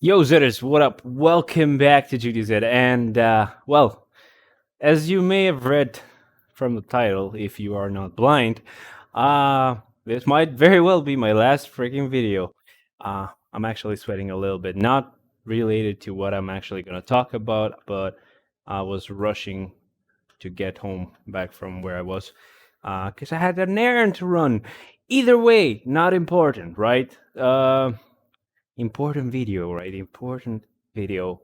Yo, Zitters, what up? Welcome back to GDZ. And, well, as you may have read from the title, if you are not blind, this might very well be my last freaking video. I'm actually sweating a little bit, not related to what I'm actually going to talk about, but I was rushing to get home back from where I was because I had an errand to run. Either way, not important, right? Important video, right? Important video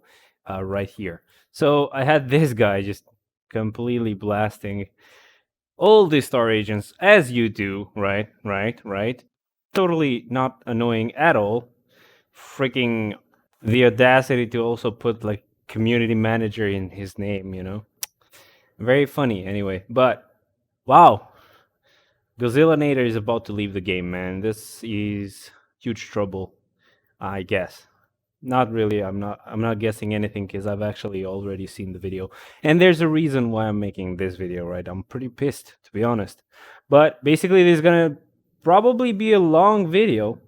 right here. So I had this guy just completely blasting all the star agents as you do, right? Right. Totally not annoying at all. Freaking the audacity to also put like community manager in his name. Very funny anyway. But wow, Godzillanator is about to leave the game, man. This is huge trouble, I guess. Not really. I'm not guessing anything because I've actually already seen the video. And there's a reason why I'm making this video, right? I'm pretty pissed, to be honest. But basically this is gonna probably be a long video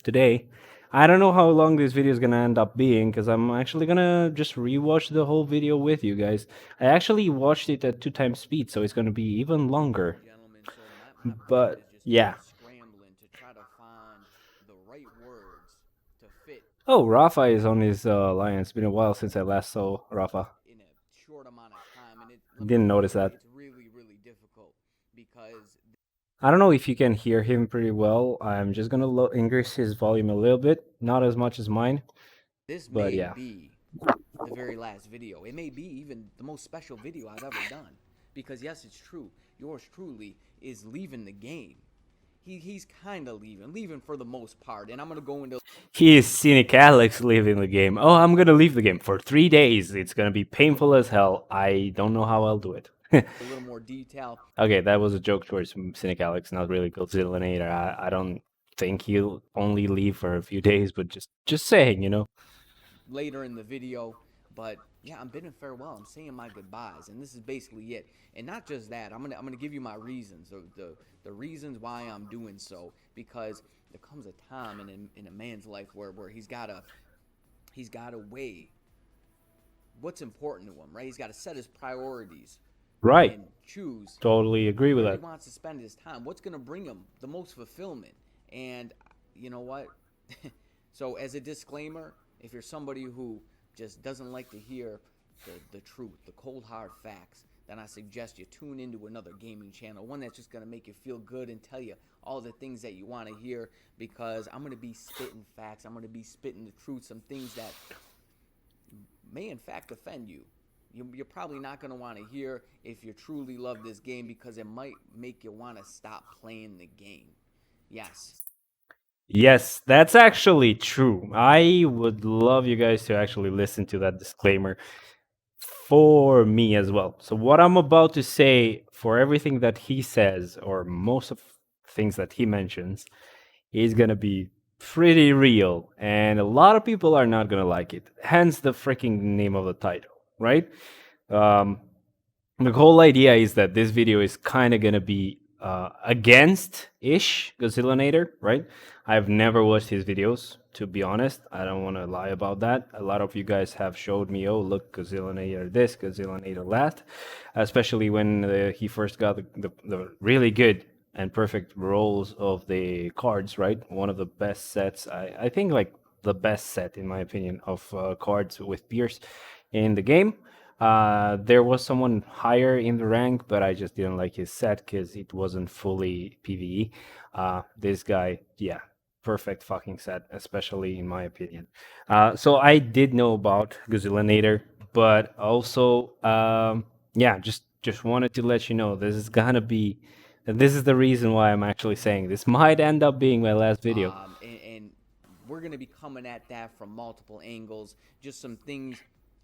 today. I don't know how long this video is gonna end up being because I'm actually gonna just rewatch the whole video with you guys. I actually watched it at 2 times speed, so it's gonna be even longer. Gentlemen, so my brain But is just yeah. scrambling to try to find the right words to fit Oh, Rafa is on his line. It's been a while since I last saw Rafa. in a short amount of time. And let me Didn't tell notice you, that. it's really, really difficult because I don't know if you can hear him pretty well. I'm just gonna increase his volume a little bit, not as much as mine, this but may yeah. be the very last video. It may be even the most special video I've ever done. Because, yes, it's true. Yours truly is leaving the game. He's kind of leaving for the most part. And I'm going to go into He is Cynic Alex leaving the game. Oh, I'm gonna leave the game for 3 days. It's gonna be painful as hell. I don't know how I'll do it. a little more detail. Okay, that was a joke towards Cynic Alex, not really Godzillanator. I don't think he'll only leave for a few days, but just saying. Later in the video. But yeah, I'm bidding farewell. I'm saying my goodbyes, and this is basically it. And not just that, I'm gonna give you my reasons, the reasons why I'm doing so. Because there comes a time in a man's life where he's gotta weigh what's important to him, right? He's got to set his priorities Right. and choose Totally agree with where he that. wants to spend his time. What's gonna bring him the most fulfillment? And you know what? So as a disclaimer, if you're somebody who just doesn't like to hear the truth, the cold hard facts, then I suggest you tune into another gaming channel, one that's just gonna make you feel good and tell you all the things that you want to hear. Because I'm gonna be spitting facts, I'm gonna be spitting the truth, some things that may in fact offend you. You're probably not going to want to hear if you truly love this game, because it might make you want to stop playing the game. Yes. Yes, that's actually true. I would love you guys to actually listen to that disclaimer for me as well. So what I'm about to say, for everything that he says or most of things that he mentions, is going to be pretty real, and a lot of people are not going to like it. Hence the freaking name of the title, right? Um the whole idea is that this video is kind of gonna be against ish Godzillanator, right? I've never watched his videos, to be honest. I don't want to lie about that. A lot of you guys have showed me, oh look, Godzillanator this, Godzillanator that, especially when he first got the really good and perfect rolls of the cards, right? One of the best sets, I think, like the best set in my opinion of cards with Pierce in the game. There was someone higher in the rank, but I just didn't like his set because it wasn't fully PVE. This guy, yeah, perfect fucking set, especially in my opinion. So I did know about Godzillanator, but also, yeah, just wanted to let you know this is gonna be. This is the reason why I'm actually saying this might end up being my last video. And we're going to be coming at that from multiple angles. Just some things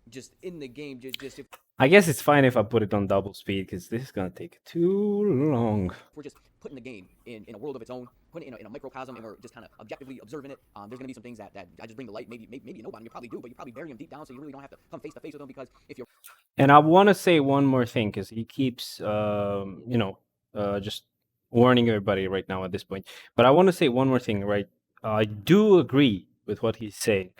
just in the game. Just if I guess it's fine if I put it on double speed because this is gonna take too long. we're just putting the game in a world of its own, putting it in a microcosm, and we're just kind of objectively observing it. There's going to be some things that I just bring to light. Maybe you know about them. You probably do, but you probably bury them deep down, so you really don't have to come face to face with them. Because if you're And I want to say one more thing because he keeps, just warning everybody right now at this point. But I want to say one more thing, right? I do agree with what he's saying.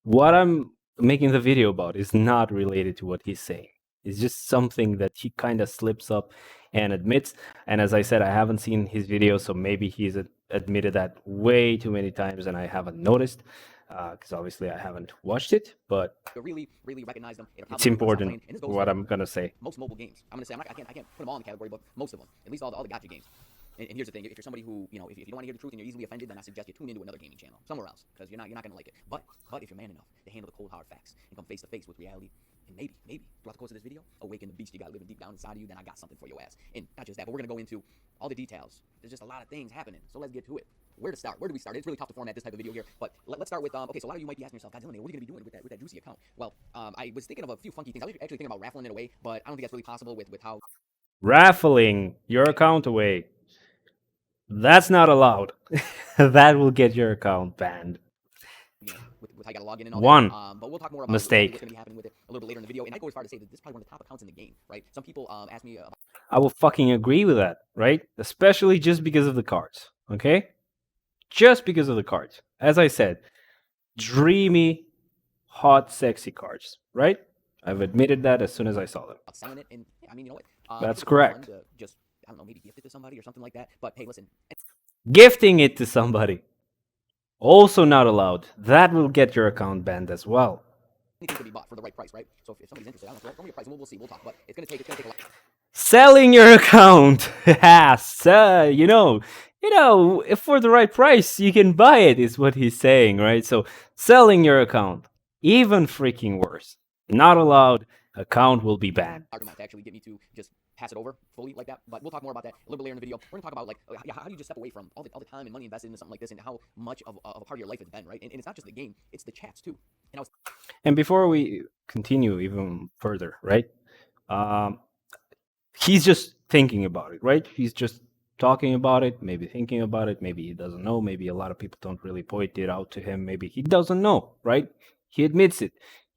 What I'm making the video about is not related to what he's saying. It's just something that he kind of slips up and admits. And as I said, I haven't seen his video, so maybe he's admitted that way too many times and I haven't noticed, because obviously I haven't watched it. But really recognize them. It'll it's probably make you want to start important playing. And this goes what for I'm gonna say. most mobile games. I'm gonna say I can't put them all in the category, but most of them, at least all the gacha games. And here's the thing: if you're somebody who, if you don't want to hear the truth and you're easily offended, then I suggest you tune into another gaming channel somewhere else, because you're not gonna like it. But if you're man enough to handle the cold hard facts and come face to face with reality, and maybe throughout the course of this video, awaken the beast you got living deep down inside of you, then I got something for your ass. And not just that, but we're gonna go into all the details. There's just a lot of things happening, so let's get to it. Where to start? Where do we start? It's really tough to format this type of video here, but let's start with okay. So a lot of you might be asking yourself, Godzillanator, what are you gonna be doing with that juicy account? Well, I was thinking of a few funky things. I was actually thinking about raffling it away, but I don't think that's really possible with how Raffling your account away. That's not allowed. That will get your account banned. with how you got to log in and all One that. But we'll talk more about mistake. what's going to be happening with it a little bit later in the video. And I go as far to say that this is probably one of the top accounts in the game, right? Some people ask me about I will fucking agree with that, right? Especially just because of the cards, okay? Just because of the cards. As I said, dreamy, hot, sexy cards, right? I've admitted that as soon as I saw them. selling it. And yeah, I mean, you know what? That's It's fun correct. to just, I don't know, maybe gift it to somebody or something like that. But hey, listen, Gifting it to somebody, also not allowed. That will get your account banned as well. anything can be bought for the right price, right? So if somebody's interested, I don't know, throw me a price and we'll see, we'll talk. But it's going to take a lot. Selling your account, yes, if for the right price you can buy it, is what he's saying, right? So selling your account, even freaking worse, not allowed. Account will be banned. Argument to actually get me to just pass it over fully like that. But we'll talk more about that a little bit later in the video. We're gonna talk about like how do you just step away from all the time and money invested into something like this, and how much of a part of your life it's been, right? And it's not just the game; it's the chats too. And I was And before we continue even further, right? Um, he's just thinking about it, right? He's just talking about it, maybe thinking about it, maybe he doesn't know, maybe a lot of people don't really point it out to him, maybe he doesn't know, right? He admits it.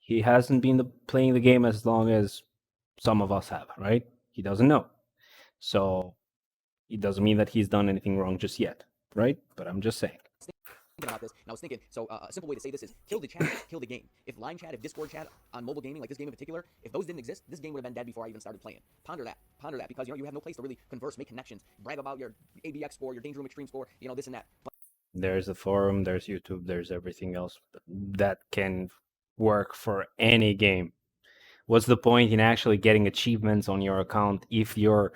He hasn't been playing the game as long as some of us have, right? He doesn't know. So it doesn't mean that he's done anything wrong just yet, right? But I'm just saying. thinking about this, and I was thinking, so a simple way to say this is kill the chat, kill the game. If line chat, if Discord chat on mobile gaming, like this game in particular, if those didn't exist, this game would have been dead before I even started playing. Ponder that, because you have no place to really converse, make connections, brag about your ABX score, your Danger Room Extreme score, this and that. But There's a forum, there's YouTube, there's everything else that can work for any game. What's the point in actually getting achievements on your account if your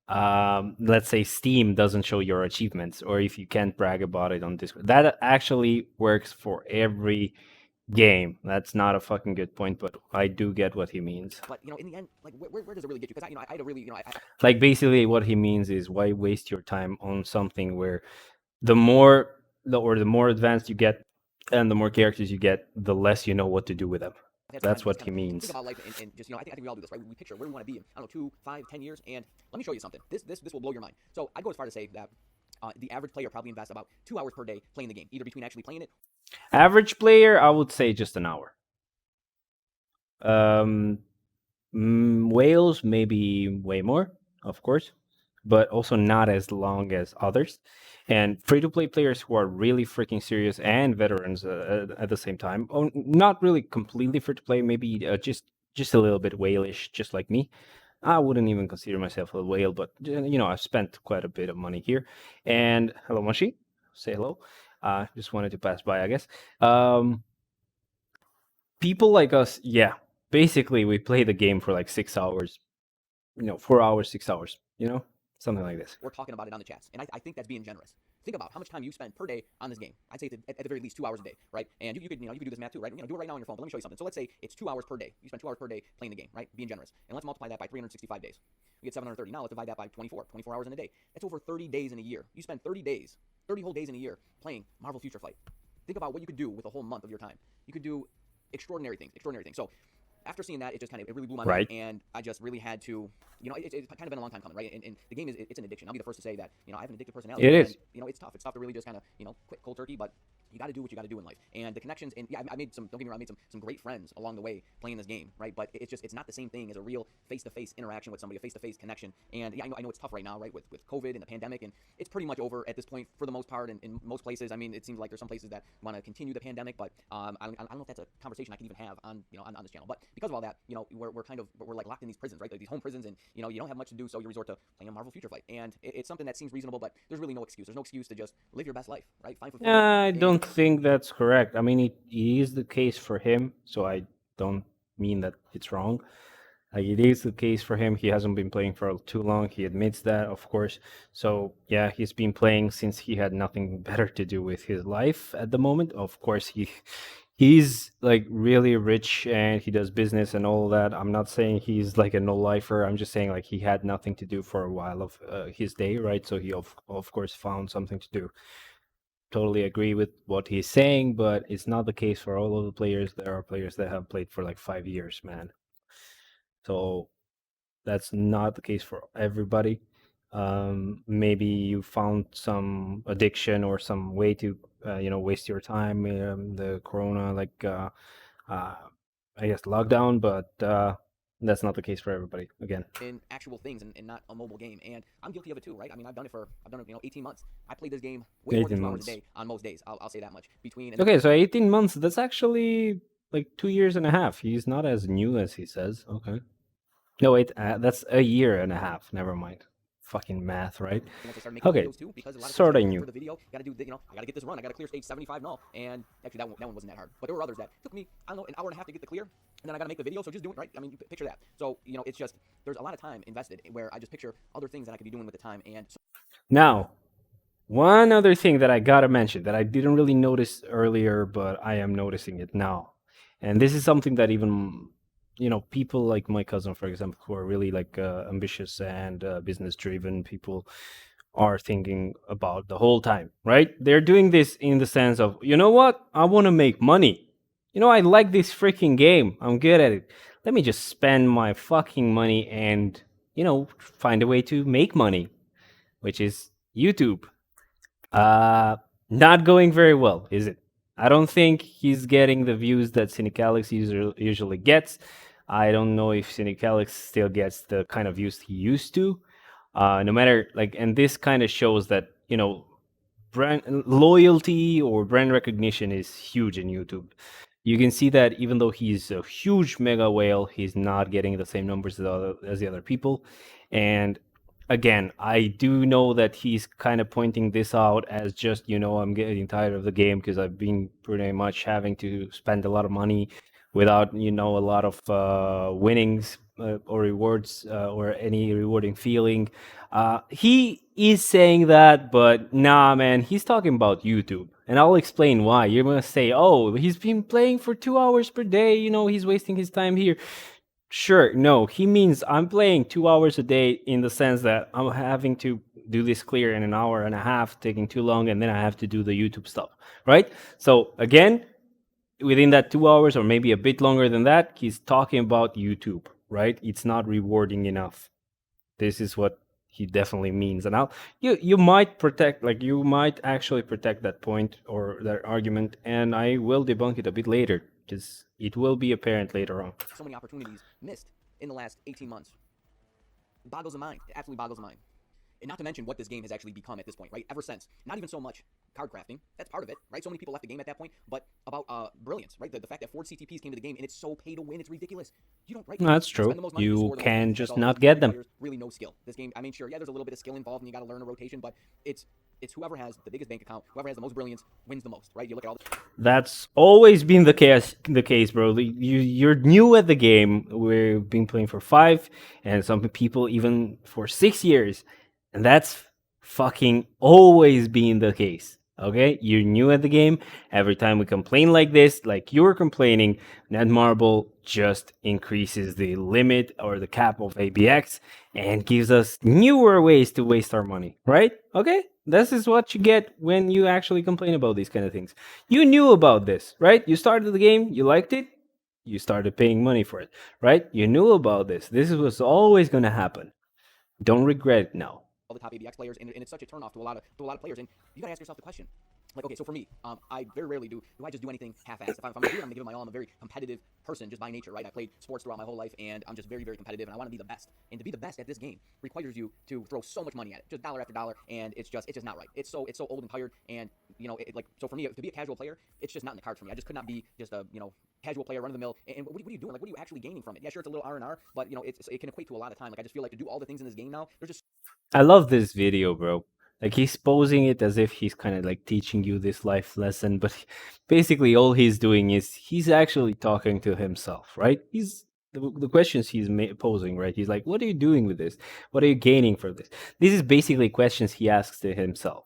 let's say Steam doesn't show your achievements, or if you can't brag about it on Discord? That actually works for every game. That's not a fucking good point, but I do get what he means. in the end, like where does it really get you? Because I had a really Like basically what he means is, why waste your time on something where the more advanced you get and the more characters you get, the less you know what to do with them. That's what he means. Think about life and just I think we all do this, right? We picture where we want to be in, I don't know, 2, 5, 10 years. And let me show you something. This will blow your mind. So I go as far to say that the average player probably invests about 2 hours per day playing the game, either between actually playing it. Average player, I would say just an hour. Whales maybe way more, of course, but also not as long as others. And free-to-play players who are really freaking serious and veterans at the same time, not really completely free-to-play, maybe just a little bit whale-ish, just like me. I wouldn't even consider myself a whale, but I've spent quite a bit of money here. And hello, Moshi, say hello. Just wanted to pass by, I guess. People like us, yeah, basically we play the game for like 6 hours, 4 hours, 6 hours, something like this. We're talking about it on the chats, and I think that's being generous. Think about how much time you spend per day on this game. I'd say at the very least 2 hours a day, right? And you could do this math too, right? Do it right now on your phone. But let me show you something. So let's say it's 2 hours per day. You spend 2 hours per day playing the game, right? Being generous, and let's multiply that by 365 days. We get 730. Now let's divide that by 24 hours in a day. That's over 30 days in a year. You spend 30 whole days in a year playing Marvel Future Fight. Think about what you could do with a whole month of your time. You could do extraordinary things. So after seeing that, it really blew my mind, and I just really had to, it's kind of been a long time coming, right? And the game it's an addiction. I'll be the first to say that, I have an addictive personality. It is. And, it's tough. It's tough to really just kind of, quit cold turkey, but you got to do what you got to do in life. And the connections, and yeah, I made some. Don't get me wrong, I made some great friends along the way playing this game, right? But it's not the same thing as a real face-to-face interaction with somebody, a face-to-face connection. And yeah, I know it's tough right now, right, with COVID and the pandemic, and it's pretty much over at this point for the most part. In most places, I mean, it seems like there's some places that want to continue the pandemic, but I don't know if that's a conversation I can even have on on this channel. But because of all that, we're kind of we're like locked in these prisons, right? Like these home prisons, and you don't have much to do, so you resort to playing a Marvel Future Fight, and it's something that seems reasonable, but there's really no excuse. There's no excuse to just live your best life, right? Find fulfillment. I And don't think that's correct. I mean, it is the case for him, so I don't mean that it's wrong. Like it is the case for him. He hasn't been playing for too long. He admits that, of course. So yeah, he's been playing since he had nothing better to do with his life at the moment. Of course, he's like really rich and he does business and all that. I'm not saying he's like a no lifer. I'm just saying like he had nothing to do for a while of his day, right? So he of course found something to do. Totally agree with what he's saying, but it's not the case for all of the players. There are players that have played for like 5 years, man. So that's not the case for everybody. Maybe you found some addiction or some way to waste your time, the corona uh, I guess lockdown, but that's not the case for everybody again. in actual things and not a mobile game. And I'm guilty of it too, right? I mean, I've done it 18 months. I played this game way more than 18 2 hours a months. day on most days. I'll say that much. Between and Okay, so 18 months, that's actually like 2 years and a half. He's not as new as he says. Okay. No, wait, that's a year and a half. Never mind. Fucking math, right? once I started making Okay, videos too, because a lot of times sort of for new. the video, got to do I got to get this run. I got to clear stage 75 and all. And actually, that one wasn't that hard. But there were others that took me, I don't know, an hour and a half to get the clear. And then I got to make the video. So just do it, right? I mean, you picture that. So, it's just, there's a lot of time invested where I just picture other things that I could be doing with the time. And so Now, one other thing that I gotta mention that I didn't really notice earlier, but I am noticing it now. And this is something that even, people like my cousin, for example, who are really like ambitious and business driven people are thinking about the whole time, right? They're doing this in the sense of, you know what? I want to make money. I like this freaking game. I'm good at it. Let me just spend my fucking money and, find a way to make money, which is YouTube. Uh, Not going very well, is it? I don't think he's getting the views that Cynicalix usually gets. I don't know if Cynicalix still gets the kind of views he used to. No matter like, and this kind of shows that brand loyalty or brand recognition is huge in YouTube. You can see that even though he's a huge mega whale, he's not getting the same numbers as the other people. And again, I do know that he's kind of pointing this out as just, I'm getting tired of the game because I've been pretty much having to spend a lot of money without, a lot of winnings or rewards or any rewarding feeling. He is saying that, but nah, man, he's talking about YouTube. And I'll explain why. You're going to say, oh, he's been playing for 2 hours per day. He's wasting his time here. Sure, no, he means I'm playing 2 hours a day in the sense that I'm having to do this clear in an hour and a half, taking too long, and then I have to do the YouTube stuff, right? So, again, within that 2 hours or maybe a bit longer than that, he's talking about YouTube, right? It's not rewarding enough. This is what he definitely means. And you might you might actually protect that point or that argument, and I will debunk it a bit later because it will be apparent later on. so many opportunities missed in the last 18 months. It boggles the mind. It absolutely boggles the mind. And not to mention what this game has actually become at this point, right? Ever since. Not even so much card crafting. That's part of it, right? So many people left the game at that point. But about brilliance, right? The fact that Ford CTPs came to the game and it's so pay to win, it's ridiculous. You don't, right? That's You spend true. the most money, You score the most can points. That's just all it is. not get them. Players, really no skill. This game, I mean, sure, yeah, there's a little bit of skill involved and you got to learn a rotation, but it's whoever has the biggest bank account, whoever has the most brilliance wins the most, right? You look at all the That's always been the case, bro. You're new at the game. We've been playing for 5, and some people even for 6 years, and that's fucking always been the case. Okay, you're new at the game. Every time we complain like this, like you were complaining, Netmarble just increases the limit or the cap of ABX and gives us newer ways to waste our money, right? Okay, this is what you get when you actually complain about these kind of things. You knew about this, right? You started the game, you liked it, you started paying money for it, right? You knew about this. This was always going to happen. Don't regret it now. top ABX players, and it's such a turnoff to a lot of players. And you got to ask yourself the question: like, okay, so for me, I very rarely do I just do anything half-assed. If I'm gonna do it, I'm gonna give it my all. I'm a very competitive person just by nature, right? I played sports throughout my whole life, and I'm just very, very competitive, and I want to be the best. And to be the best at this game requires you to throw so much money at it, just dollar after dollar, and it's just not right. It's so old and tired, and like, so for me to be a casual player, it's just not in the cards for me. I just could not be just a casual player, run of the mill. And what are you doing? Like, what are you actually gaining from it? Yeah, sure, it's a little R&R, but it can equate to a lot of time. Like, I just feel like to do all the things in this game now, there's just I love this video, bro. Like he's posing it as if he's kind of like teaching you this life lesson, but basically all he's doing is he's actually talking to himself, right? He's the questions he's posing, right? He's like, "What are you doing with this? What are you gaining from this?" This is basically questions he asks to himself.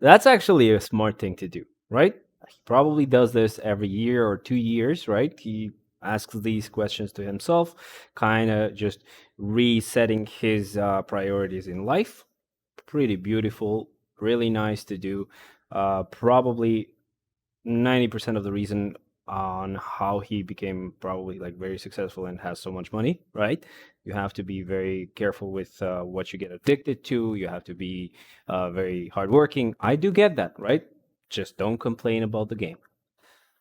That's actually a smart thing to do, right? He probably does this every year or 2 years, right? He asks these questions to himself, kind of just resetting his priorities in life. Pretty beautiful, really nice to do. Probably 90% of the reason on how he became probably like very successful and has so much money, right? You have to be very careful with what you get addicted to. You have to be very hardworking. I do get that, right? Just don't complain about the game.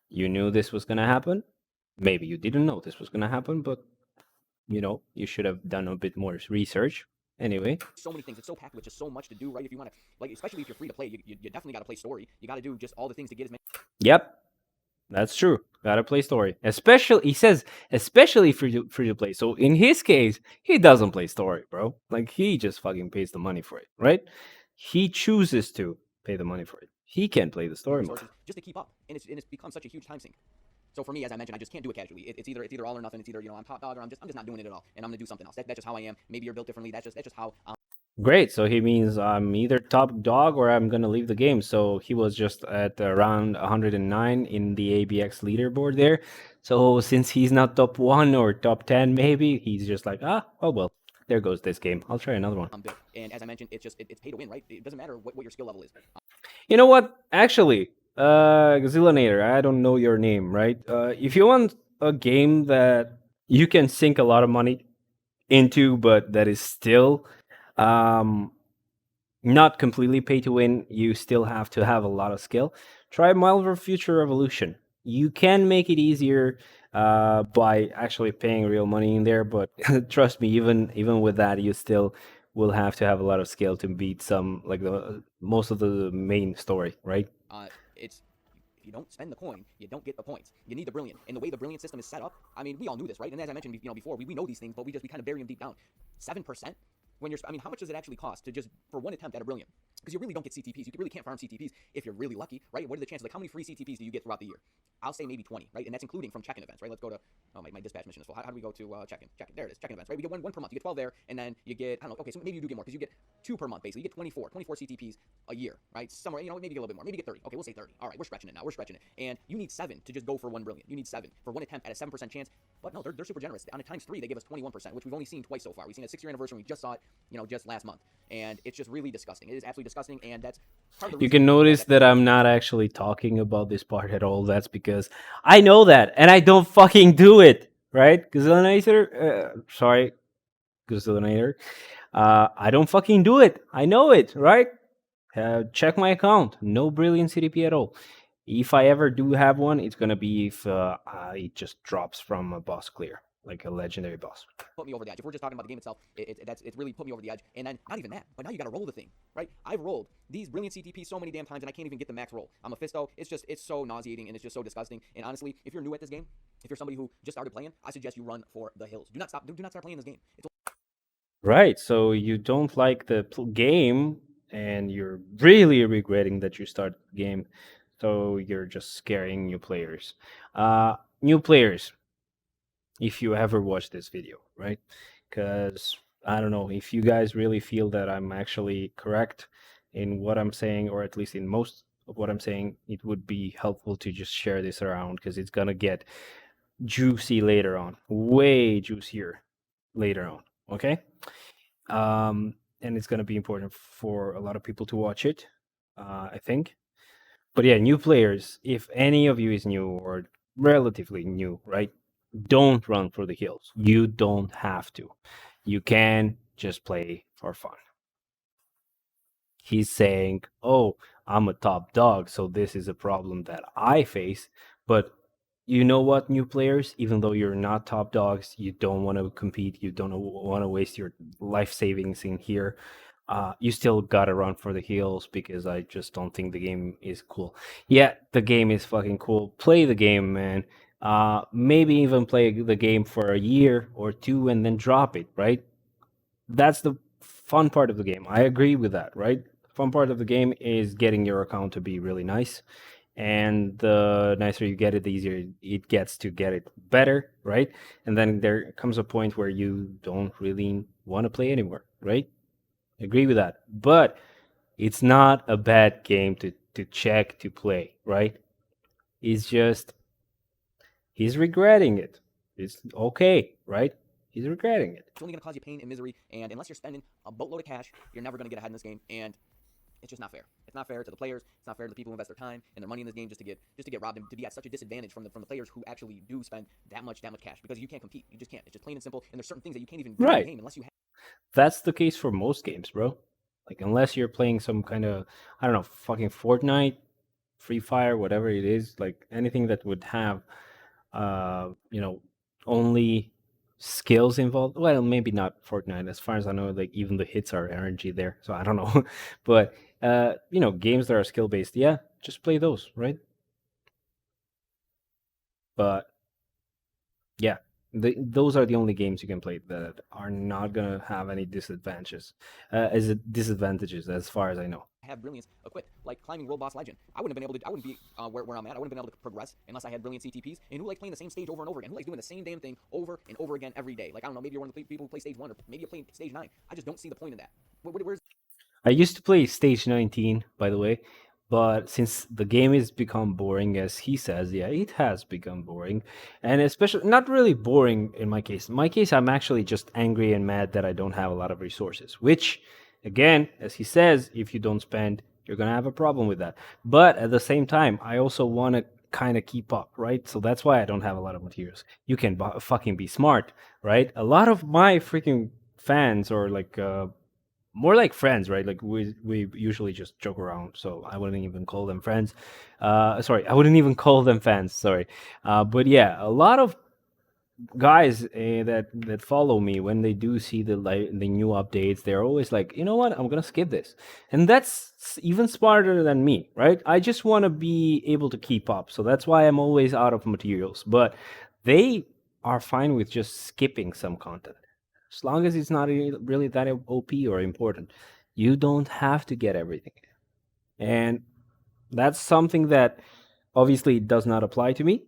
You knew this was going to happen. Maybe you didn't know this was going to happen, but you should have done a bit more research. Anyway, so many things. It's so packed with just so much to do, right? If you want to, like, especially if you're free to play, you definitely got to play story. You got to do just all the things to get as many yep, that's true. Gotta play story. Especially, he says, especially free to play. So in his case, he doesn't play story, bro. Like he just fucking pays the money for it, right? He chooses to pay the money for it. He can't play the story mode. resources just to keep up, and it's become such a huge time sink. So for me, as I mentioned, I just can't do it casually. It's either all or nothing. It's either I'm top dog or I'm just not doing it at all, and I'm gonna do something else. That's just how I am. Maybe you're built differently. That's just how Great. So he means I'm either top dog or I'm gonna leave the game. So he was just at around 109 in the ABX leaderboard there. So since he's not top one or top 10, maybe he's just like, oh well, there goes this game. I'll try another one. I'm built. And as I mentioned, it's pay to win, right? It doesn't matter what your skill level is. You know what? Actually, Godzillanator, I don't know your name, right? If you want a game that you can sink a lot of money into, but that is still um, not completely pay to win, you still have to have a lot of skill. Try Marvel Future Revolution. You can make it easier by actually paying real money in there, but trust me, even with that, you still will have to have a lot of skill to beat some like the most of the main story, right? It's if you don't spend the coin, you don't get the points. You need the brilliant, and the way the brilliant system is set up, I mean, we all knew this, right? And as I mentioned, before, we know these things, but we kind of bury them deep down. 7% when you're, I mean, how much does it actually cost to just for one attempt at a brilliant? Because you really don't get CTPs. You really can't farm CTPs if you're really lucky, right? What are the chances? Like, how many free CTPs do you get throughout the year? I'll say maybe 20, right? And that's including from check-in events, right? Let's go to, oh, my dispatch mission is full. How do we go to check-in? Check-in. There it is, check-in events, right? We get one per month. You get 12 there, and then you get, I don't know, okay, so maybe you do get more because you get 2 per month, basically. You get 24 CTPs a year, right? Somewhere, maybe you get a little bit more. Maybe you get 30. Okay, we'll say 30. All right, we're stretching it now. We're stretching it. And you need 7 to just go for one brilliant. You need 7 for one attempt at a 7% chance. But no, they're super generous. On a times 3, they give us 21%, which we've only seen twice so far. We've seen a 6-year anniversary. We just saw it, just last month. And it's just really disgusting. It is absolutely disgusting, and that's part of the You reason can why notice that I'm not actually talking about this part at all. That's because I know that and I don't fucking do it, right? Sorry, Godzillanator. I don't fucking do it. I know it, right? Check my account. No brilliant CDP at all. If I ever do have one, it's gonna be if it just drops from a boss clear, like a legendary boss. put me over the edge. If we're just talking about the game itself, it's really put me over the edge. And then not even that, but now you got to roll the thing, right? I've rolled these brilliant CTPs so many damn times, and I can't even get the max roll. I'm a Fisto. It's so nauseating, and it's just so disgusting. And honestly, if you're new at this game, if you're somebody who just started playing, I suggest you run for the hills. Do not stop. Do not start playing this game. It's Right. So you don't like the game, and you're really regretting that you started the game. So you're just scaring new players. New players, if you ever watch this video, right? Because I don't know if you guys really feel that I'm actually correct in what I'm saying, or at least in most of what I'm saying, it would be helpful to just share this around because it's gonna get juicy later on, way juicier later on. Okay. And it's gonna be important for a lot of people to watch it. I think. But yeah, new players, if any of you is new or relatively new, right? Don't run for the hills. You don't have to. You can just play for fun. He's saying, "Oh, I'm a top dog, so this is a problem that I face. But you know what, new players, even though you're not top dogs, you don't want to compete, you don't want to waste your life savings in here. You still gotta run for the hills because I just don't think the game is cool. Yeah, the game is fucking cool. Play the game, man. Maybe even play the game for a year or two and then drop it, right? That's the fun part of the game. I agree with that, right? Fun part of the game is getting your account to be really nice, and the nicer you get it, the easier it gets to get it better, right? And then there comes a point where you don't really want to play anymore, right? Agree with that. But it's not a bad game to check to play, right? It's just he's regretting it. It's okay, right? He's regretting it. It's only going to cause you pain and misery. And unless you're spending a boatload of cash, you're never going to get ahead in this game. And it's just not fair. It's not fair to the players. It's not fair to the people who invest their time and their money in this game just to get robbed and to be at such a disadvantage from the players who actually do spend that much cash because you can't compete. You just can't. It's just plain and simple. And there's certain things that you can't even do in the Right. game unless you have. That's the case for most games, bro. Like unless you're playing some kind of I don't know, fucking Fortnite, Free Fire, whatever it is, like anything that would have you know, only skills involved. Well, maybe not Fortnite. As far as I know, like even the hits are RNG there, so I don't know. But you know, games that are skill based, yeah, just play those, right? But yeah, those are the only games you can play that are not gonna have any disadvantages, as far as I know. Have brilliance equipped, like climbing World Boss Legend. I wouldn't have been able to. I wouldn't be where I'm at. I wouldn't have been able to progress unless I had brilliant CTPs. And who likes playing the same stage over and over again? Who likes doing the same damn thing over and over again every day? Like I don't know. Maybe you're one of the people who play stage 1, or maybe you're playing stage 9. I just don't see the point in that. Where's I used to play Stage 19, by the way, but since the game has become boring, as he says, yeah, it has become boring. And especially, not really boring in my case. In my case, I'm actually just angry and mad that I don't have a lot of resources, which, again, as he says, if you don't spend, you're going to have a problem with that. But at the same time, I also want to kind of keep up, right? So that's why I don't have a lot of materials. You can fucking be smart, right? A lot of my freaking fans or like more like friends, right? Like we usually just joke around, so I wouldn't even call them friends. Sorry, I wouldn't even call them fans. Sorry, but yeah, a lot of guys that follow me when they do see the new updates, they're always like, you know what, I'm gonna skip this, and that's even smarter than me, right? I just want to be able to keep up, so that's why I'm always out of materials. But they are fine with just skipping some content as long as it's not really that OP or important. You don't have to get everything, and that's something that obviously does not apply to me,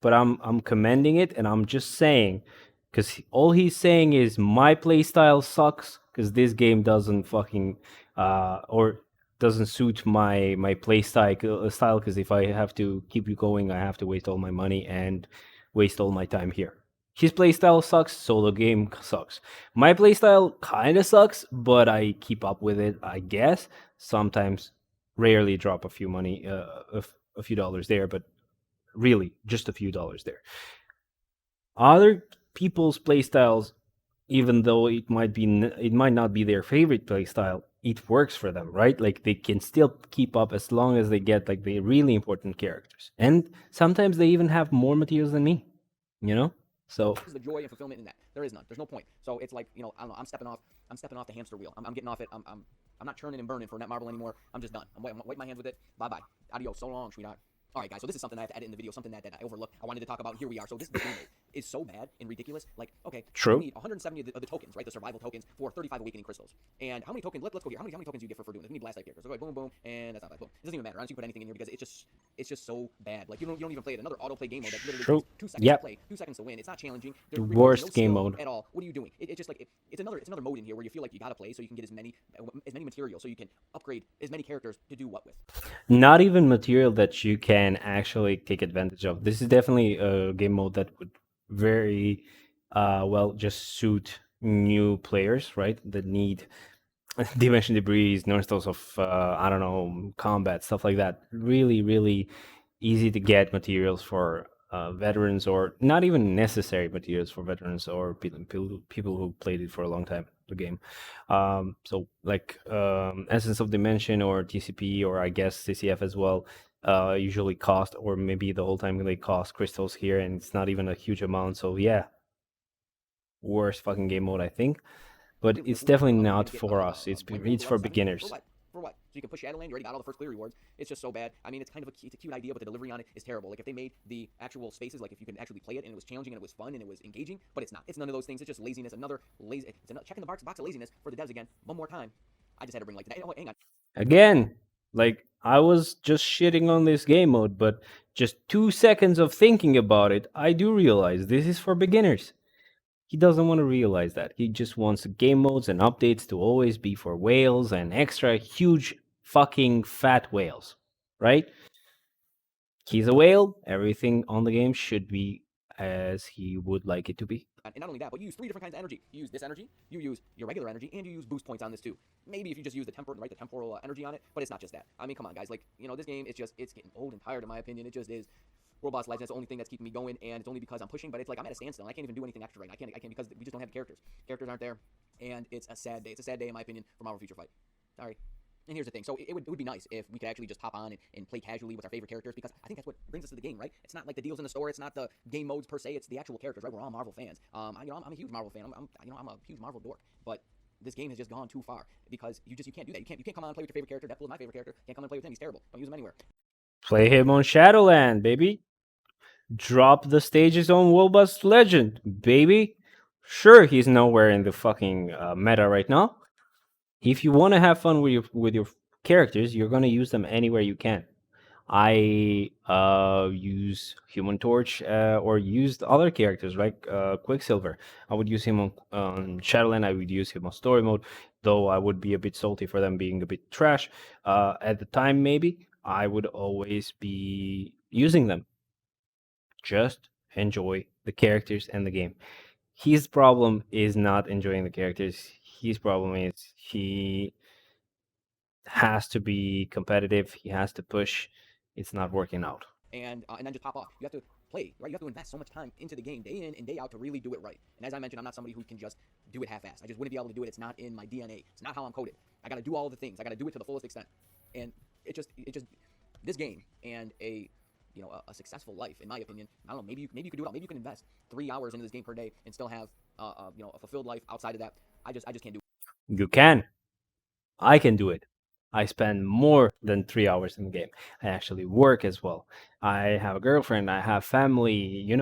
but I'm commending it, and I'm just saying, because all he's saying is my playstyle sucks because this game doesn't fucking or doesn't suit my play style, because if I have to keep you going, I have to waste all my money and waste all my time here. His playstyle sucks, so the game sucks. My playstyle kind of sucks, but I keep up with it, I guess. Sometimes, rarely drop a few money, a few dollars there, but really just a few dollars there. Other people's playstyles, even though it might not be their favorite playstyle, it works for them, right? Like they can still keep up as long as they get like the really important characters, and sometimes they even have more materials than me, you know. So the joy and fulfillment in that? There is none. There's no point. So it's like, I don't know. I'm stepping off. I'm stepping off the hamster wheel. I'm getting off it. I'm not churning and burning for Netmarble anymore. I'm just done. I'm wiping my hands with it. Bye bye. Adios. So long, sweetheart. All right, guys. So this is something I have to edit in the video. Something that I overlooked. I wanted to talk about. Here we are. So this game is so bad and ridiculous. Like, okay, you true. need 170 of the tokens, right? The survival tokens for 35 awakening crystals. And how many tokens? Let's go here. How many tokens do you get for doing this? We need blast type characters. So go ahead, boom, boom, and that's not bad. Boom. It doesn't even matter. Honestly, you put anything in here because it's just so bad. Like you don't even play it. Another auto play game mode that literally True. takes 2 seconds Yep. to play, 2 seconds to win. It's not challenging. The There worst no game skill mode at all. What are you doing? It's just like it's another mode in here where you feel like you gotta play so you can get as many materials so you can upgrade as many characters to do what with. Not even material that you can actually take advantage of. This is definitely a game mode that would very well just suit new players, right? That need dimension debris, nonstop of I don't know, combat, stuff like that. Really, really easy to get materials for veterans, or not even necessary materials for veterans or people who played it for a long time. the game. So like Essence of Dimension or TCP or I guess CCF as well usually cost, or maybe the whole time they cost crystals here, and it's not even a huge amount. So yeah, worst fucking game mode I think, but Really, it's if we definitely were lucky, we're not gonna get for us. win gold It's to for level 7. beginners. For what? So you can push Shadowland. You already got all the first clear rewards. It's just so bad. I mean, it's kind of it's a cute idea, but the delivery on it is terrible. Like if they made the actual spaces, like if you could actually play it and it was challenging and it was fun and it was engaging, but it's not. It's none of those things. It's just laziness. Another lazy. It's another checking the box of laziness for the devs again. One more time. I just had to bring like that. Oh, hang on. Again, like I was just shitting on this game mode, but just 2 seconds of thinking about it, I do realize this is for beginners. He doesn't want to realize that. He just wants game modes and updates to always be for whales and extra huge fucking fat whales, right? He's a whale. Everything on the game should be as he would like it to be. And not only that, but you use 3 different kinds of energy. You use this energy, you use your regular energy, and you use boost points on this too. Maybe if you just use the temporal energy on it, but it's not just that. I mean, come on, guys. Like, this game, it's getting old and tired in my opinion. It just is. World Boss Legends is the only thing that's keeping me going, and it's only because I'm pushing. But it's like I'm at a standstill. I can't even do anything extra right now. I can't because we just don't have the characters. Characters aren't there, and it's a sad day. It's a sad day in my opinion for Marvel Future Fight. Sorry. And here's the thing. So it would be nice if we could actually just hop on and play casually with our favorite characters, because I think that's what brings us to the game, right? It's not like the deals in the store. It's not the game modes per se. It's the actual characters, right? We're all Marvel fans. I'm a huge Marvel fan. I'm a huge Marvel dork. But this game has just gone too far because you can't do that. You can't come on and play with your favorite character. Deadpool is my favorite character. Can't come and play with him. He's terrible. Don't use him anywhere. Play him on Shadowland, baby. Drop the stages on Wilbus Legend, baby. Sure, he's nowhere in the fucking meta right now. If you want to have fun with your characters, you're gonna use them anywhere you can. I use Human Torch or used other characters like Quicksilver. I would use him on Shadowland. I would use him on Story Mode, though I would be a bit salty for them being a bit trash. At the time, maybe I would always be using them. Just enjoy the characters and the game. His problem is not enjoying the characters. His problem is he has to be competitive. He has to push. It's not working out. And then just pop off. You have to play, right? You have to invest so much time into the game, day in and day out, to really do it right. And as I mentioned, I'm not somebody who can just do it half-assed. I just wouldn't be able to do it. It's not in my DNA. It's not how I'm coded. I got to do all the things. I got to do it to the fullest extent. And it just this game and a successful life, in my opinion. I don't know. Maybe you could do it all. Maybe you can invest 3 hours into this game per day and still have a fulfilled life outside of that. I just can't do it. You can. I can do it. I spend more than 3 hours in the game. I actually work as well. I have a girlfriend. I have family,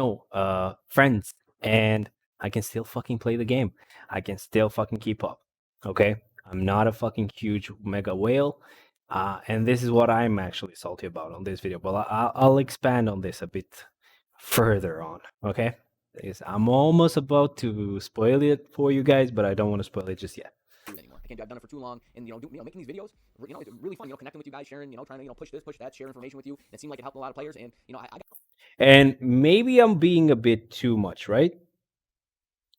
friends, and I can still fucking play the game. I can still fucking keep up. Okay? I'm not a fucking huge mega whale. And this is what I'm actually salty about on this video. But I'll expand on this a bit further on. Okay? I'm almost about to spoil it for you guys, but I don't want to spoil it just yet. It anymore. I can't do. I've done it for too long, and making these videos, it's really fun. Connecting with you guys, sharing, trying to push this, push that, share information with you. It seemed like it helped a lot of players, and I And maybe I'm being a bit too much, right?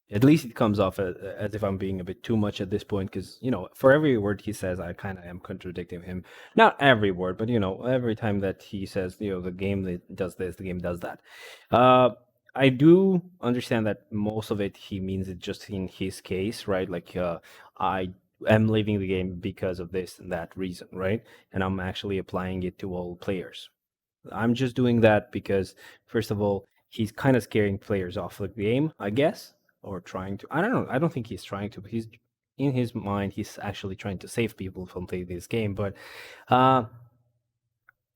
At least it comes off as if I'm being a bit too much at this point, because for every word he says, I kind of am contradicting him. Not every word, but every time that he says, the game that does this, the game does that. I do understand that most of it he means it just in his case, right? Like I am leaving the game because of this and that reason, right? And I'm actually applying it to all players. I'm just doing that because, first of all, he's kind of scaring players off the game, I guess, or trying to. I don't know. I don't think he's trying to. But he's in his mind. He's actually trying to save people from playing this game, but uh,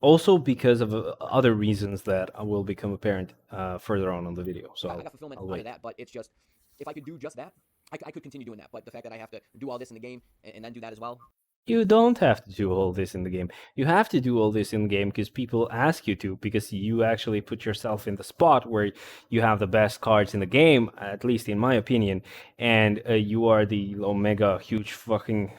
also because of other reasons that will become apparent further on the video. So got fulfillment I'll out wait. of that. But it's just, if I could do just that, I could continue doing that. But the fact that I have to do all this in the game and then do that as well. You don't have to do all this in the game. You have to do all this in the game because people ask you to, because you actually put yourself in the spot where you have the best cards in the game, at least in my opinion, and you are the Omega huge fucking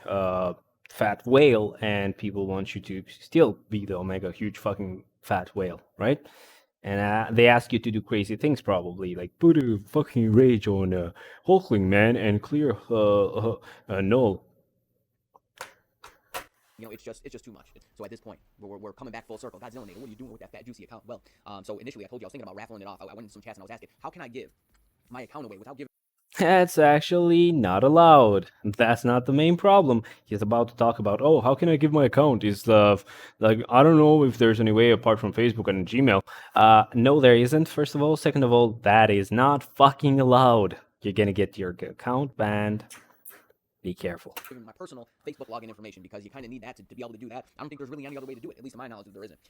fat whale, and people want you to still be the Omega huge fucking fat whale, right? And they ask you to do crazy things, probably like put a fucking rage on Hulkling man and clear null. It's just too much. So at this point, we're coming back full circle. Godzillanator, what are you doing with that fat juicy account? Well, so initially I told you I was thinking about raffling it off. I went into some chats and I was asking, how can I give my account away without giving That's actually not allowed. That's not the main problem. He's about to talk about, oh, how can I give my account? Is the like I don't know if there's any way apart from Facebook and Gmail. No, there isn't. First of all, second of all, that is not fucking allowed. You're gonna get your account banned. Be careful. Giving my personal Facebook login information because you kind of need that to be able to do that. I don't think there's really any other way to do it. At least to my knowledge, there isn't.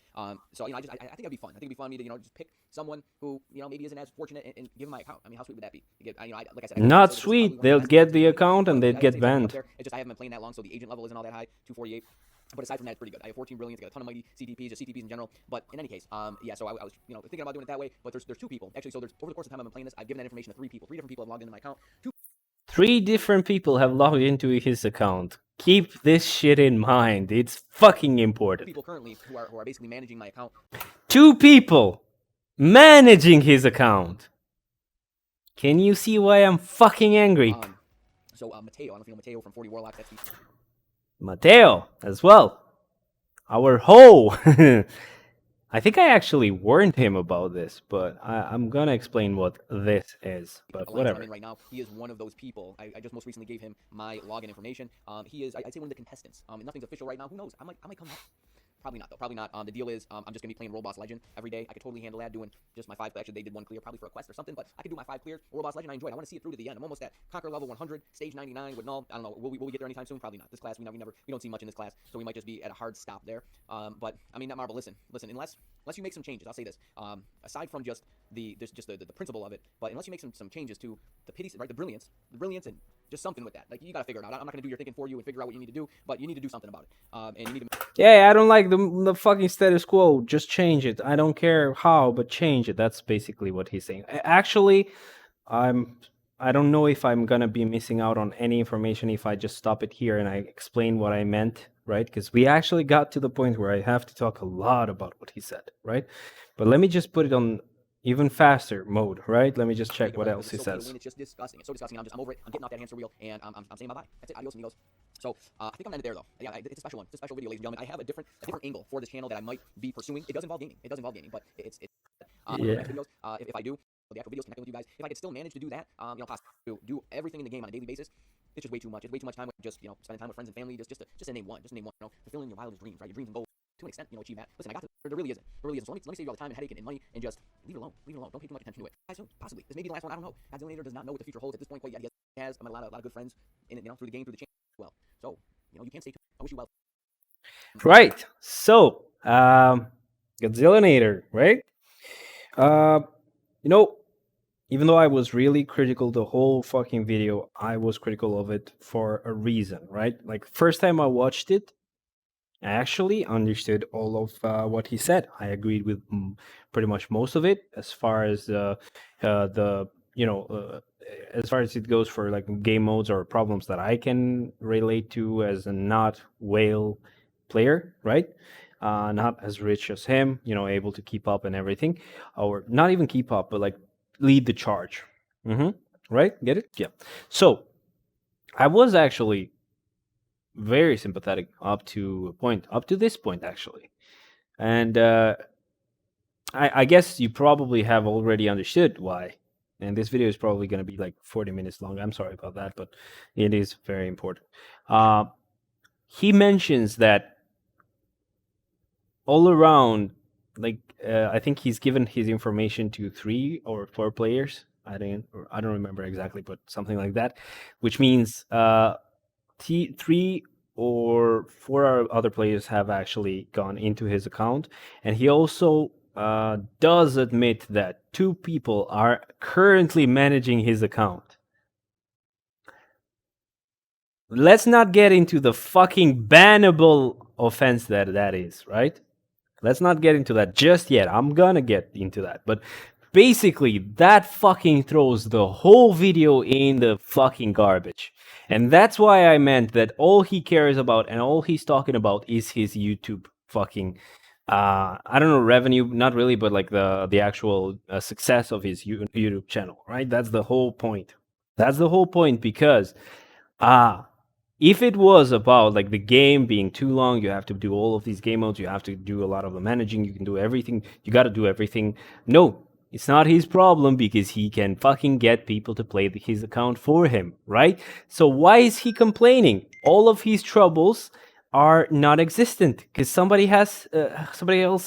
So I think it'd be fun. I think it'd be fun for me to just pick someone who maybe isn't as fortunate and give them my account. I mean, how sweet would that be? You get, like I said, I can't Not say this is probably sweet. one of the They'll best get the games account and but they'd I'd get say it's definitely up banned. there. It's just I haven't been playing that long, so the agent level isn't all that high, 248. But aside from that, it's pretty good. I have 14 brilliance, I got a ton of mighty CTPs, just CTPs in general. But in any case, yeah. So I was, thinking about doing it that way. But there's two people actually. So there's over the course of time I've been playing this, I've given that information to three people. Three different people have logged into my account. Two 3 different people have logged into his account. Keep this shit in mind. It's fucking important. people currently who are basically managing my account. 2 people managing his account. Can you see why I'm fucking angry? So Mateo, I don't know if you know Mateo from 40 Warlocks. That's the Mateo as well. Our hoe. I think I actually warned him about this, but I'm gonna explain what this is. But alliance whatever. I'm in right now. He is one of those people. I just most recently gave him my login information. He is, I'd say, one of the contestants. And nothing's official right now. Who knows? I might come up. Probably not, though. Probably not. The deal is, I'm just gonna be playing World Boss Legend every day. I could totally handle that, doing just my 5. Actually, they did 1 clear, probably for a quest or something, but I could do my 5 clears. World Boss Legend, I enjoy it. I want to see it through to the end. I'm almost at Conquer level 100, stage 99 with null. I don't know. Will we get there anytime soon? Probably not. This class, we don't see much in this class, so we might just be at a hard stop there. But I mean, Marble, listen. Unless you make some changes, I'll say this. Aside from just the principle of it, but unless you make some changes to the pity, right, the brilliance, and just something with that. Like, you gotta figure it out. I'm not gonna do your thinking for you and figure out what you need to do, but you need to do something about it. And you need to. Yeah, I don't like the fucking status quo. Just change it. I don't care how, but change it. That's basically what he's saying. Actually, I don't know if I'm gonna be missing out on any information if I just stop it here and I explain what I meant, right? Because we actually got to the point where I have to talk a lot about what he said, right? But let me just put it on even faster mode, right? Let me just check what else he says. It's just disgusting. It's so disgusting. I'm over it. I'm getting off that hamster wheel, and I'm saying bye bye. That's it. Adios, amigos. So I think I'm ended there, though. Yeah, it's a special one. It's a special video, ladies and gentlemen. I have a different angle for this channel that I might be pursuing. It does involve gaming. But it's one of the next videos. If I do the actual videos, connecting with you guys, if I could still manage to do that, possibly do everything in the game on a daily basis. It's just way too much. It's way too much time with just spending time with friends and family. Just to name one. Fulfilling your wildest dreams, right? Your dreams and goals. To an extent, achieve that. Listen, I got to. There really isn't. So let me save you all the time and headache and money, and just leave it alone. Don't pay too much attention to it. Possibly. This may be the last one. I don't know. Godzillanator does not know what the future holds at this point quite yet. He has a lot of good friends in it, through the game, through the channel as well. So, you can't stay too. I wish you well. Right. So, Godzillanator, right? Even though I was really critical the whole fucking video, I was critical of it for a reason, right? Like, first time I watched it, I actually understood all of what he said. I agreed with pretty much most of it, as far as as far as it goes for like game modes or problems that I can relate to as a not whale player, right? Not as rich as him, able to keep up and everything, or not even keep up, but like lead the charge. Right? Get it? Yeah. So I was actually very sympathetic up to this point actually, and I guess you probably have already understood why. And this video is probably going to be like 40 minutes long. I'm sorry about that, but it is very important. He mentions that all around, like I think he's given his information to 3 or 4 players. I don't remember exactly, but something like that, which means 3 or 4 other players have actually gone into his account, and he also does admit that 2 people are currently managing his account. Let's not get into the fucking bannable offense that is, right? Let's not get into that just yet. I'm gonna get into that. But basically, that fucking throws the whole video in the fucking garbage. And that's why I meant that all he cares about and all he's talking about is his YouTube fucking I don't know, revenue, not really, but like the actual success of his YouTube channel, right? That's the whole point. Because if it was about like the game being too long, you have to do all of these game modes, you have to do a lot of the managing, you can do everything, you got to do everything. No, It's not his problem because he can fucking get people to play his account for him, right? So why is he complaining? All of his troubles are non-existent because somebody else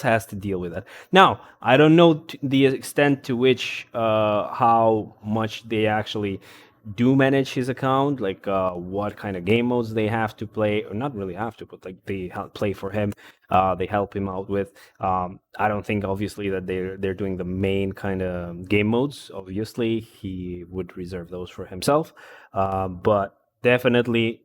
has to deal with that. Now, I don't know the extent to which how much they actually do manage his account, like what kind of game modes they have to play, or not really have to, but like they play for him. They help him out with. I don't think obviously that they're doing the main kind of game modes. Obviously, he would reserve those for himself, but definitely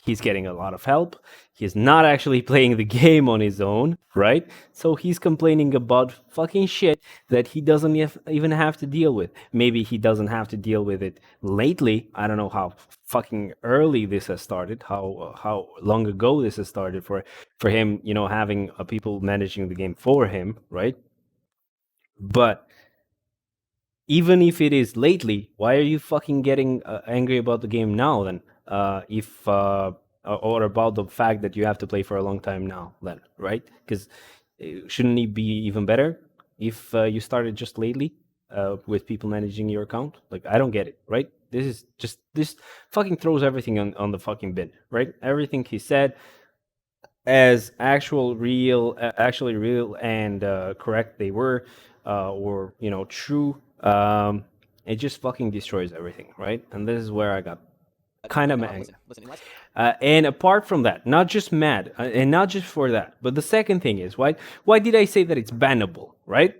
he's getting a lot of help. He's not actually playing the game on his own, right? So he's complaining about fucking shit that he doesn't even have to deal with. Maybe he doesn't have to deal with it lately. I don't know how fucking early this has started, how long ago this has started for him, you know, having people managing the game for him, right? But even if it is lately, why are you fucking getting angry about the game now then? If or about the fact that you have to play for a long time now, then, right? Because shouldn't it be even better if you started just lately with people managing your account? Like, I don't get it, right? This fucking throws everything on the fucking bin, right? Everything he said as actually real and correct they were, or you know, true. It just fucking destroys everything, right? And this is where I got kind of mad. And apart from that, not just mad, and not just for that, but the second thing is, why did I say that it's bannable, right?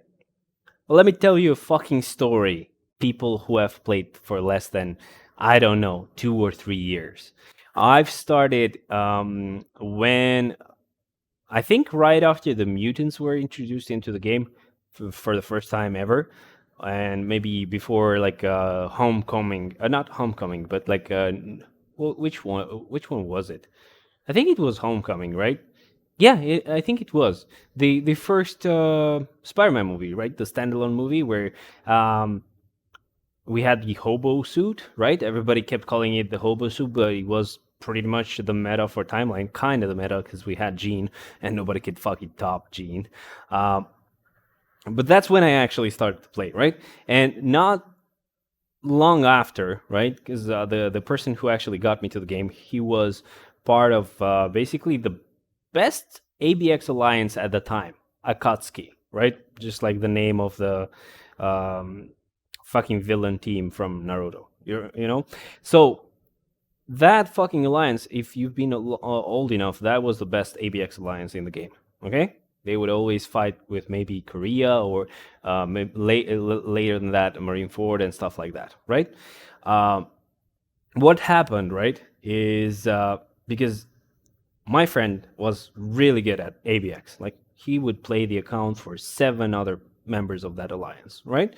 Well, let me tell you a fucking story. People who have played for less than, I don't know, 2 or 3 years. I've started when I think right after the mutants were introduced into the game for the first time ever, and maybe before like Homecoming, not Homecoming, but like which one? Which one was it? I think it was Homecoming, right? Yeah, I think it was the first Spider-Man movie, right? The standalone movie where we had the hobo suit, right? Everybody kept calling it the hobo suit, but it was pretty much the meta for timeline, kind of the meta because we had Jean and nobody could fucking top Jean. Um, but that's when I actually started to play, right? And not long after, right? Because the person who actually got me to the game, he was part of basically the best ABX alliance at the time, Akatsuki, right? Just like the name of the um, fucking villain team from Naruto. You know, so that fucking alliance, if you've been old enough, that was the best ABX alliance in the game. Okay, they would always fight with maybe Korea or later than that, Marine Ford and stuff like that, right? Um, what happened, right, is because my friend was really good at ABX. Like he would play the account for 7 other members of that alliance, right?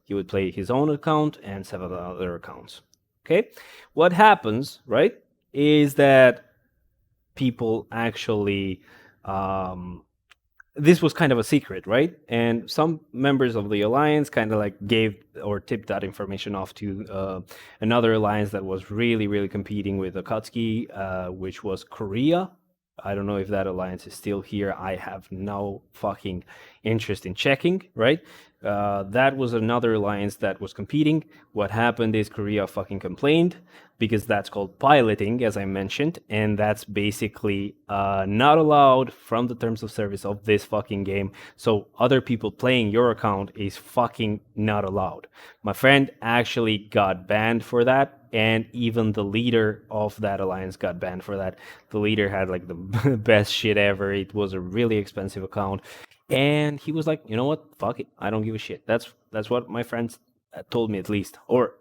He would play his own account and 7 other accounts. Okay, what happens, right, is that people actually this was kind of a secret, right? And some members of the alliance kind of like gave or tipped that information off to another alliance that was really, really competing with Akatsuki, which was Korea. I don't know if that alliance is still here. I have no fucking interest in checking, right? That was another alliance that was competing. What happened is Korea fucking complained because that's called piloting, as I mentioned, and that's basically not allowed from the terms of service of this fucking game. So other people playing your account is fucking not allowed. My friend actually got banned for that, and even the leader of that alliance got banned for that. The leader had like the best shit ever. It was a really expensive account, and he was like, you know what, fuck it, I don't give a shit. That's what my friends told me, at least. Or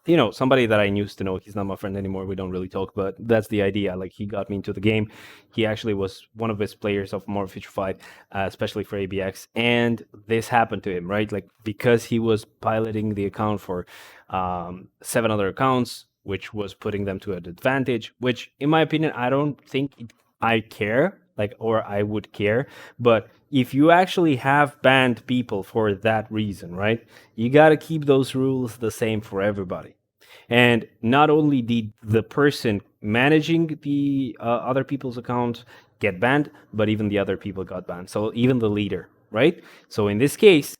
you know, somebody that I used to know. He's not my friend anymore. We don't really talk, but that's the idea. Like, he got me into the game. He actually was one of his players of more Future Fight, especially for ABX. And this happened to him, right? Like, because he was piloting the account for 7 other accounts, which was putting them to an advantage, which, in my opinion, I don't think I care, like, or I would care. But if you actually have banned people for that reason, right, you got to keep those rules the same for everybody. And not only did the person managing the other people's accounts get banned, but even the other people got banned. So even the leader, right? So in this case,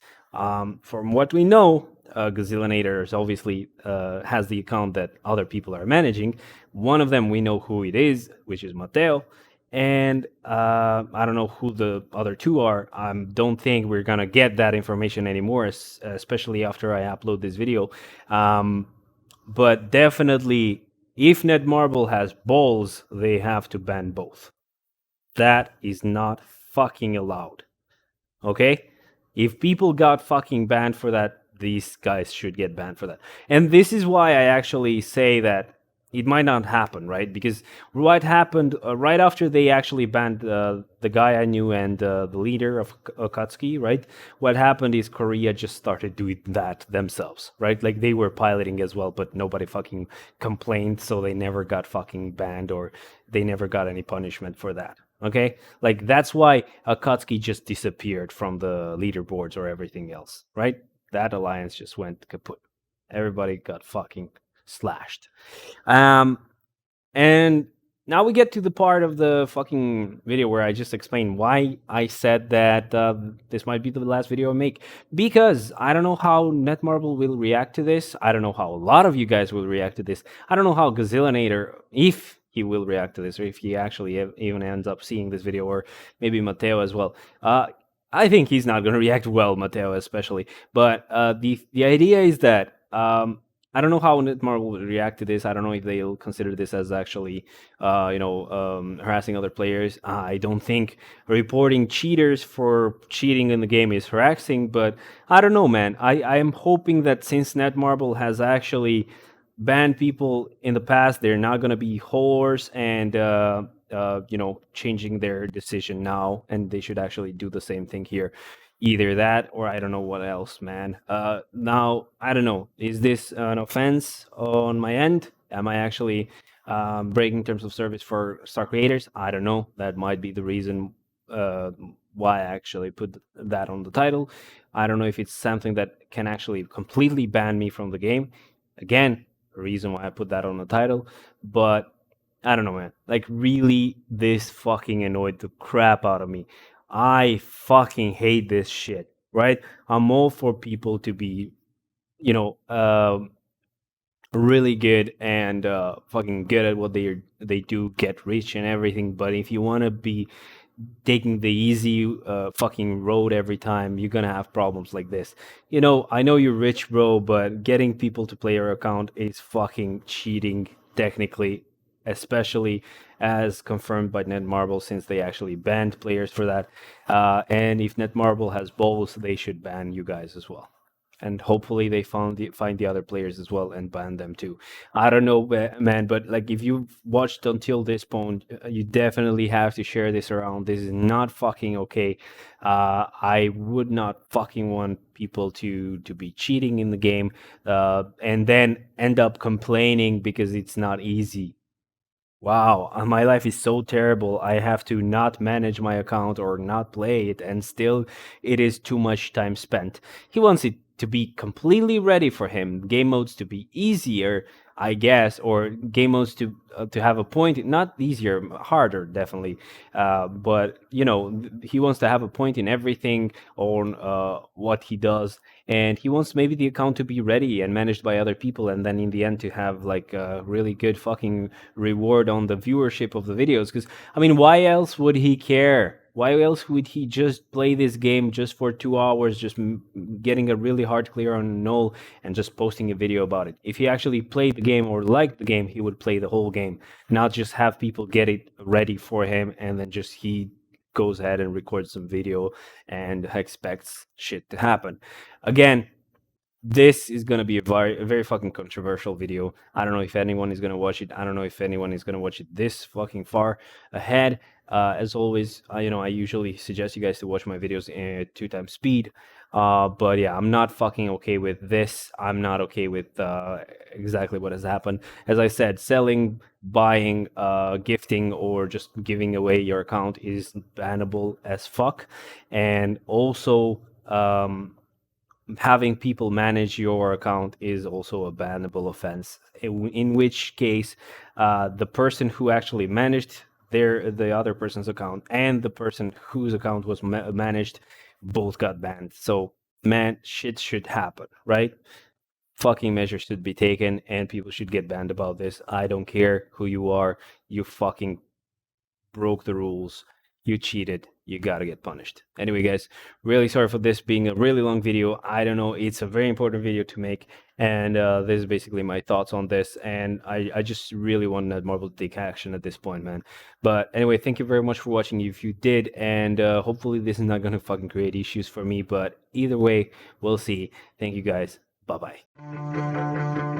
From what we know, Godzillanator is obviously has the account that other people are managing. One of them we know who it is, which is Mateo, and I don't know who the other two are. I don't think we're gonna get that information anymore, especially after I upload this video. Um, but definitely, if Netmarble has balls, they have to ban both. That is not fucking allowed. Okay? If people got fucking banned for that, these guys should get banned for that. And this is why I actually say that it might not happen, right? Because what happened right after they actually banned the guy I knew and the leader of Akatsuki, right? What happened is Korea just started doing that themselves, right? Like they were piloting as well, but nobody fucking complained, so they never got fucking banned or they never got any punishment for that. Okay, like that's why Akatsuki just disappeared from the leaderboards or everything else, right? That alliance just went kaput. Everybody got fucking slashed. Um, and now we get to the part of the fucking video where I just explain why I said that this might be the last video I make. Because I don't know how Netmarble will react to this. I don't know how a lot of you guys will react to this. I don't know how Godzillanator, if he will react to this, or if he actually even ends up seeing this video, or maybe Mateo as well. I think he's not going to react well, Mateo especially. But the idea is that I don't know how Marvel will react to this. I don't know if they'll consider this as actually, harassing other players. I don't think reporting cheaters for cheating in the game is harassing, but I don't know, man. I am hoping that since Netmarble has actually banned people in the past, they're not going to be whores and changing their decision now, and they should actually do the same thing here. Either that or I don't know what else, man. Now I don't know. Is this an offense on my end? Am I actually breaking terms of service for Star Creators? I don't know. That might be the reason uh, why I actually put that on the title. I don't know if it's something that can actually completely ban me from the game. Again, the reason why I put that on the title, but I don't know, man. Like, really, this fucking annoyed the crap out of me. I fucking hate this shit, right? I'm all for people to be, you know, really good and fucking good at what they do, get rich and everything. But if you want to be taking the easy fucking road every time, you're gonna have problems like this. I know you're rich, bro, but getting people to play your account is fucking cheating technically, especially as confirmed by Netmarble, since they actually banned players for that. And if Netmarble has balls, they should ban you guys as well. And hopefully they find the other players as well and ban them too. I don't know, man, but like if you've watched until this point, you definitely have to share this around. This is not fucking okay. I would not fucking want people to be cheating in the game, and then end up complaining because it's not easy. Wow, my life is so terrible. I have to not manage my account or not play it, and still it is too much time spent. He wants it to be completely ready for him, game modes to be easier, I guess, or game modes to have a point, not easier, harder, definitely. But he wants to have a point in everything on what he does, and he wants maybe the account to be ready and managed by other people, and then in the end to have like a really good fucking reward on the viewership of the videos. Because I mean, why else would he care? Why else would he just play this game just for 2 hours, just getting a really hard clear on null and just posting a video about it? If he actually played the game or liked the game, he would play the whole game, not just have people get it ready for him and then just he goes ahead and records some video and expects shit to happen. Again, this is going to be a very fucking controversial video. I don't know if anyone is going to watch it. I don't know if anyone is going to watch it this fucking far ahead. As always, I usually suggest you guys to watch my videos at 2 times speed. But yeah, I'm not fucking okay with this. I'm not okay with exactly what has happened. As I said, selling, buying, gifting, or just giving away your account is bannable as fuck. And also, having people manage your account is also a bannable offense. In which case, the person who actually managed the other person's account and the person whose account was managed both got banned. So man, shit should happen, right? Fucking measures should be taken and people should get banned about this. I don't care who you are. You fucking broke the rules. You cheated. You gotta get punished. Anyway, guys, really sorry for this being a really long video. I don't know. It's a very important video to make. And this is basically my thoughts on this. And I just really want Marvel to take action at this point, man. But anyway, thank you very much for watching if you did. And hopefully this is not gonna fucking create issues for me. But either way, we'll see. Thank you guys. Bye bye.